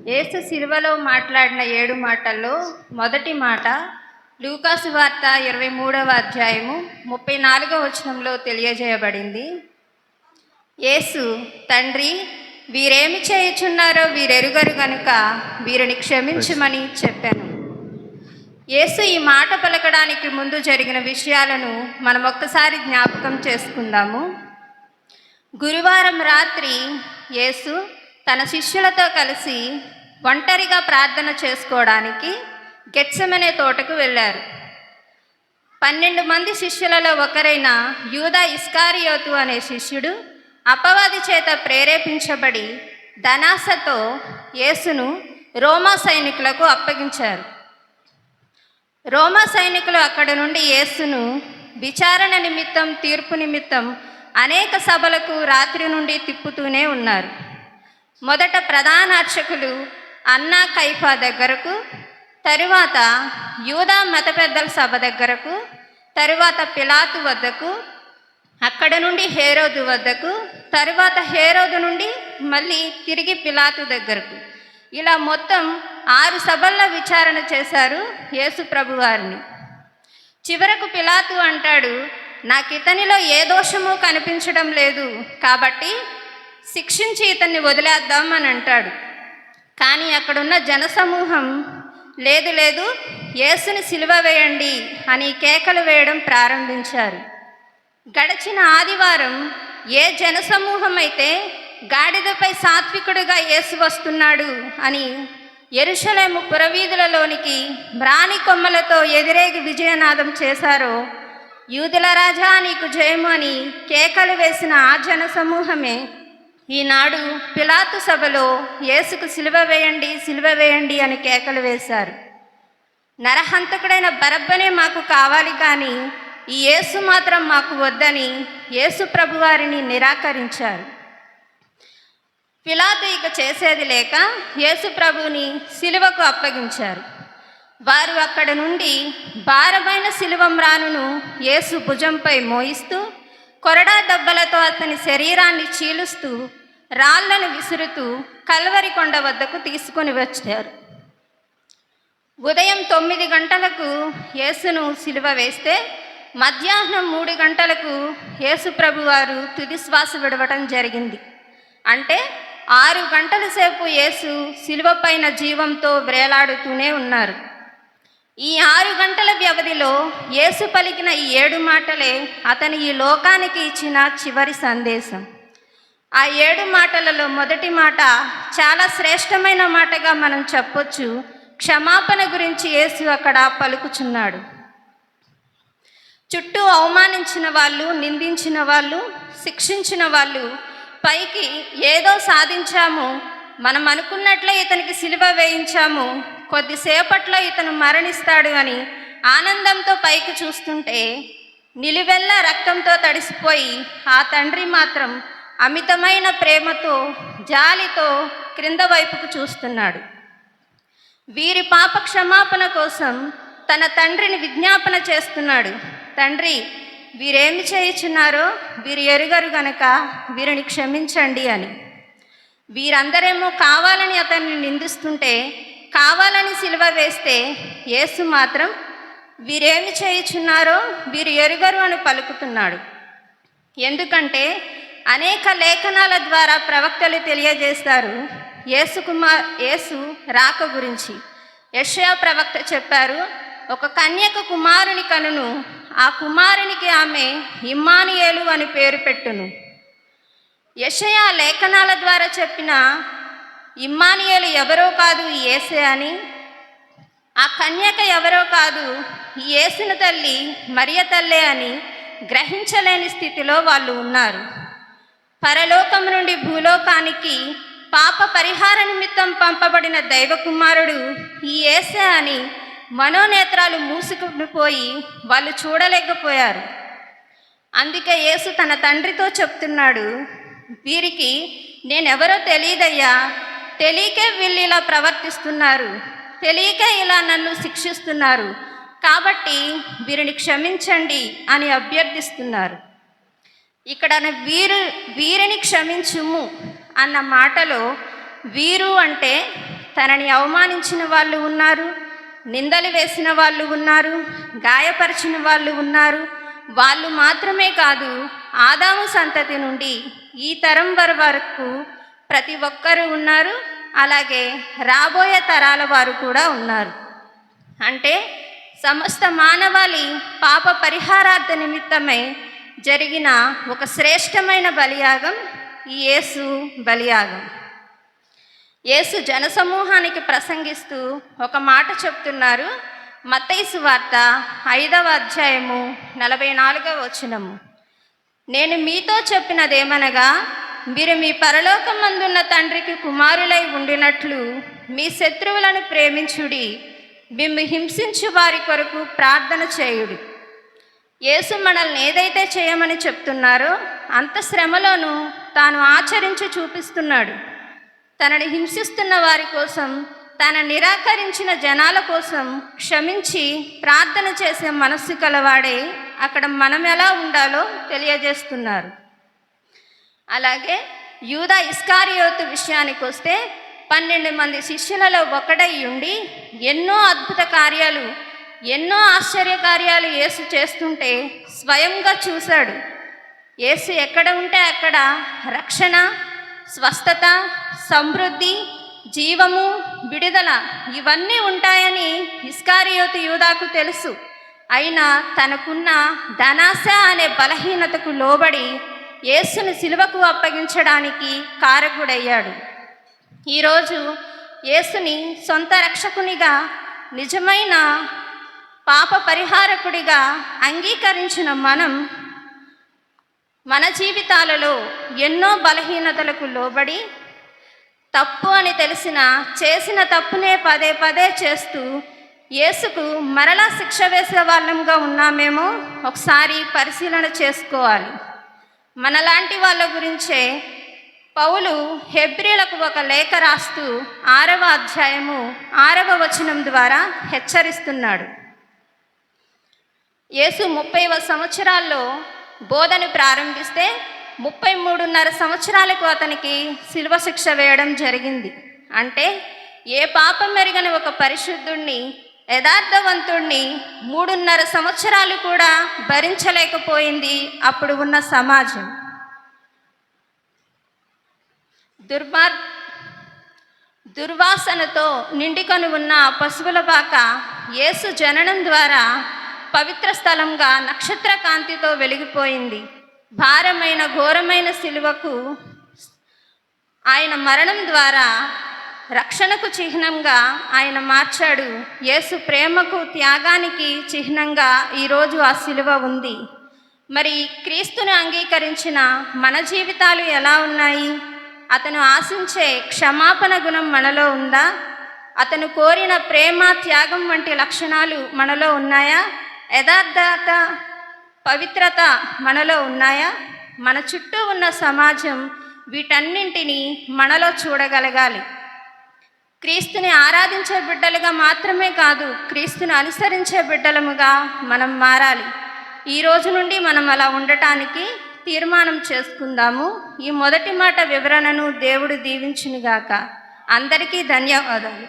యేసు శిలువలో మాట్లాడిన 7 మాటల్లో మొదటి మాట లూకాసు వార్త 23వ అధ్యాయము 34వ వచనంలో తెలియజేయబడింది. యేసు, తండ్రి, వీరేమి చేయుచున్నారో వీరెరుగరు గనుక వీరిని క్షమించమని చెప్పాను. యేసు ఈ మాట పలకడానికి ముందు జరిగిన విషయాలను మనం ఒక్కసారి జ్ఞాపకం చేసుకుందాము. గురువారం రాత్రి యేసు తన శిష్యులతో కలిసి ఒంటరిగా ప్రార్థన చేసుకోవడానికి గెత్సెమనే తోటకు వెళ్ళారు. 12 మంది శిష్యులలో ఒకరైన యూదా ఇస్కారియోతు అనే శిష్యుడు అపవాది చేత ప్రేరేపించబడి ధనాశతో యేసును రోమా సైనికులకు అప్పగించారు. రోమా సైనికులు అక్కడి నుండి యేసును విచారణ నిమిత్తం, తీర్పు నిమిత్తం అనేక సభలకు రాత్రి నుండి తిప్పుతూనే ఉన్నారు. మొదట ప్రధాన అర్చకులు అన్నా కైఫా దగ్గరకు, తరువాత యూదా మత పెద్దల సభ దగ్గరకు, తరువాత పిలాతు వద్దకు, అక్కడ నుండి హేరోదు వద్దకు, తరువాత హేరోదు నుండి మళ్ళీ తిరిగి పిలాతు దగ్గరకు. ఇలా మొత్తం 6 సభల్లో విచారణ చేశారు యేసు ప్రభువారిని. చివరకు పిలాతు అంటాడు, నాకు ఇతనిలో ఏ దోషము కనిపించడం లేదు, కాబట్టి శిక్షించి ఇతన్ని వదిలేద్దాం అని అంటాడు. కానీ అక్కడున్న జనసమూహం లేదు లేదు, యేసుని సిలువ వేయండి అని కేకలు వేయడం ప్రారంభించారు. గడిచిన ఆదివారం ఏ జనసమూహం అయితే గాడిదపై సాత్వికుడిగా యేసు వస్తున్నాడు అని యెరూషలేము పురవీధులలోనికి బ్రాని కొమ్మలతో ఎదిరేగి విజయనాదం చేశారో, యూదుల రాజా నీకు జయము అని కేకలు వేసిన ఆ జనసమూహమే ఈనాడు పిలాతు సభలో యేసుకు సిలువ వేయండి, సిలువ వేయండి అని కేకలు వేశారు. నరహంతకుడైన బరబ్బనే మాకు కావాలి, కానీ ఈ యేసు మాత్రం మాకు వద్దని యేసు ప్రభువారిని నిరాకరించారు. పిలాతు ఇక చేసేది లేక యేసు ప్రభువుని సిలువకు అప్పగించారు. వారు అక్కడ నుండి భారమైన సిలువమ్రానును యేసు భుజంపై మోయిస్తూ, కొరడా దెబ్బలతో అతని శరీరాన్ని చీలుస్తూ, రాళ్లను విసురుతూ కల్వరి కొండ వద్దకు తీసుకొని వచ్చారు. ఉదయం 9 గంటలకు యేసును సిలువ వేస్తే మధ్యాహ్నం 3 గంటలకు యేసు ప్రభువారు తుది శ్వాస విడవటం జరిగింది. అంటే 6 గంటల సేపు యేసు సిలువ పైన జీవంతో వ్రేలాడుతూనే ఉన్నారు. ఈ 6 గంటల వ్యవధిలో యేసు పలికిన ఈ 7 మాటలే అతని ఈ లోకానికి ఇచ్చిన చివరి సందేశం. ఆ 7 మాటలలో మొదటి మాట చాలా శ్రేష్టమైన మాటగా మనం చెప్పొచ్చు. క్షమాపణ గురించి యేసు అక్కడ పలుకుచున్నాడు. చుట్టూ అవమానించిన వాళ్ళు, నిందించిన వాళ్ళు, శిక్షించిన వాళ్ళు పైకి ఏదో సాధించాము, మనం అనుకున్నట్లే ఇతనికి సిలువ వేయించాము, కొద్దిసేపట్లో ఇతను మరణిస్తాడు అని ఆనందంతో పైకి చూస్తుంటే, నిలువెల్లా రక్తంతో తడిసిపోయి ఆ తండ్రి మాత్రం అమితమైన ప్రేమతో, జాలితో క్రింద వైపుకు చూస్తున్నాడు. వీరి పాప క్షమాపణ కోసం తన తండ్రిని విజ్ఞాపన చేస్తున్నాడు. తండ్రి, వీరేమి చేయుచున్నారో వీరు ఎరుగరు గనక వీరిని క్షమించండి అని. వీరందరేమో కావాలని అతన్ని నిందిస్తుంటే, కావాలని సిలువ వేస్తే, యేసు మాత్రం వీరేమి చేయుచున్నారో వీరు ఎరుగరు అని పలుకుతున్నాడు. ఎందుకంటే అనేక లేఖనాల ద్వారా ప్రవక్తలు తెలియజేస్తారు యేసు రాక గురించి. యెషయా ప్రవక్త చెప్పారు, ఒక కన్యక కుమారుని కనును, ఆ కుమారునికి ఆమె ఇమ్మానుయేలు అని పేరు పెట్టును. యెషయా లేఖనాల ద్వారా చెప్పిన ఇమ్మానుయేలు ఎవరో కాదు, ఈ యేసే అని. ఆ కన్యక ఎవరో కాదు, ఈ యేసుని తల్లి మరియ తల్లే అని గ్రహించలేని స్థితిలో వాళ్ళు ఉన్నారు. పరలోకం నుండి భూలోకానికి పాప పరిహార నిమిత్తం పంపబడిన దైవ కుమారుడు ఈ యేసే అని మనోనేత్రాలు మూసుకుపోయి వాళ్ళు చూడలేకపోయారు. అందుకే యేసు తన తండ్రితో చెప్తున్నాడు, వీరికి నేనెవరో తెలియదయ్యా, తెలియకే వీళ్ళు ఇలా ప్రవర్తిస్తున్నారు, తెలియకే ఇలా నన్ను శిక్షిస్తున్నారు, కాబట్టి వీరిని క్షమించండి అని అభ్యర్థిస్తున్నారు. ఇక్కడ వీరిని క్షమించుము అన్న మాటలో వీరు అంటే తనని అవమానించిన వాళ్ళు ఉన్నారు, నిందలు వేసిన వాళ్ళు ఉన్నారు, గాయపరిచిన వాళ్ళు ఉన్నారు. వాళ్ళు మాత్రమే కాదు, ఆదాము సంతతి నుండి ఈ తరం వారి వరకు ప్రతి ఒక్కరూ ఉన్నారు. అలాగే రాబోయే తరాల వారు కూడా ఉన్నారు. అంటే సమస్త మానవాళి పాప పరిహారార్థ నిమిత్తమై జరిగిన ఒక శ్రేష్టమైన బలియాగం ఈ యేసు బలియాగం. యేసు జనసమూహానికి ప్రసంగిస్తూ ఒక మాట చెప్తున్నారు. మత్తయి సువార్త 5వ అధ్యాయము 44వ వచనము. నేను మీతో చెప్పినదేమనగా, మీరు మీ పరలోకమందున్న తండ్రికి కుమారులై ఉండినట్లు మీ శత్రువులను ప్రేమించుడి, మిమ్ము హింసించు వారి కొరకు ప్రార్థన చేయుడి. యేసు మనల్ని ఏదైతే చేయమని చెప్తున్నారో అంత శ్రమలోనూ తాను ఆచరించి చూపిస్తున్నాడు. తనని హింసిస్తున్న వారి కోసం, తన నిరాకరించిన జనాల కోసం క్షమించి ప్రార్థన చేసే మనస్సు కలవాడే అక్కడ మనం ఎలా ఉండాలో తెలియజేస్తున్నారు. అలాగే యూదా ఇస్కారియోతు విషయానికి వస్తే 12 మంది శిష్యులలో ఒకడై ఉండి ఎన్నో అద్భుత కార్యాలు, ఎన్నో ఆశ్చర్య కార్యాలు యేసు చేస్తుంటే స్వయంగా చూశాడు. యేసు ఎక్కడ ఉంటే అక్కడ రక్షణ, స్వస్థత, సమృద్ధి, జీవము, విడుదల ఇవన్నీ ఉంటాయని ఇస్కారియోతు యూదాకు తెలుసు. అయినా తనకున్న ధనాశ అనే బలహీనతకు లోబడి యేసుని సిలువకు అప్పగించడానికి కారకుడయ్యాడు. ఈరోజు యేసుని సొంత రక్షకునిగా, నిజమైన పాప పరిహారకుడిగా అంగీకరించిన మనం మన జీవితాలలో ఎన్నో బలహీనతలకు లోబడి తప్పు అని చేసిన తప్పునే పదే పదే చేస్తూ యేసుకు మరలా శిక్ష వేసే వాళ్ళంగా ఉన్నామేమో ఒకసారి పరిశీలన చేసుకోవాలి. మనలాంటి వాళ్ళ గురించే పౌలు హెబ్రీలకు ఒక లేఖ రాస్తూ 6వ అధ్యాయము 6వ వచనం ద్వారా హెచ్చరిస్తున్నాడు. యేసు 30వ సంవత్సరాల్లో బోధన ప్రారంభిస్తే 33.5 సంవత్సరాలకు అతనికి శిలువ శిక్ష వేయడం జరిగింది. అంటే ఏ పాపం ఎరగని ఒక పరిశుద్ధుణ్ణి, యథార్థవంతుణ్ణి 3.5 సంవత్సరాలు కూడా భరించలేకపోయింది అప్పుడు ఉన్న సమాజం. దుర్వాసనతో నిండుకొని ఉన్న పశువుల పాక యేసు జననం ద్వారా పవిత్ర స్థలంగా నక్షత్ర కాంతితో వెలిగిపోయింది. భారమైన ఘోరమైన సిలువకు ఆయన మరణం ద్వారా రక్షణకు చిహ్నంగా ఆయన మార్చాడు. యేసు ప్రేమకు, త్యాగానికి చిహ్నంగా ఈరోజు ఆ సిలువ ఉంది. మరి క్రీస్తుని అంగీకరించిన మన జీవితాలు ఎలా ఉన్నాయి? అతను ఆశించే క్షమాపణ గుణం మనలో ఉందా? అతను కోరిన ప్రేమ, త్యాగం వంటి లక్షణాలు మనలో ఉన్నాయా? యథార్థత, పవిత్రత మనలో ఉన్నాయా? మన చుట్టూ ఉన్న సమాజం వీటన్నింటినీ మనలో చూడగలగాలి. క్రీస్తుని ఆరాధించే బిడ్డలుగా మాత్రమే కాదు, క్రీస్తుని అనుసరించే బిడ్డలముగా మనం మారాలి. ఈ రోజు నుండి మనం అలా ఉండటానికి తీర్మానం చేసుకుందాము. ఈ మొదటి మాట వివరణను దేవుడు దీవించునుగాక. అందరికీ ధన్యవాదాలు.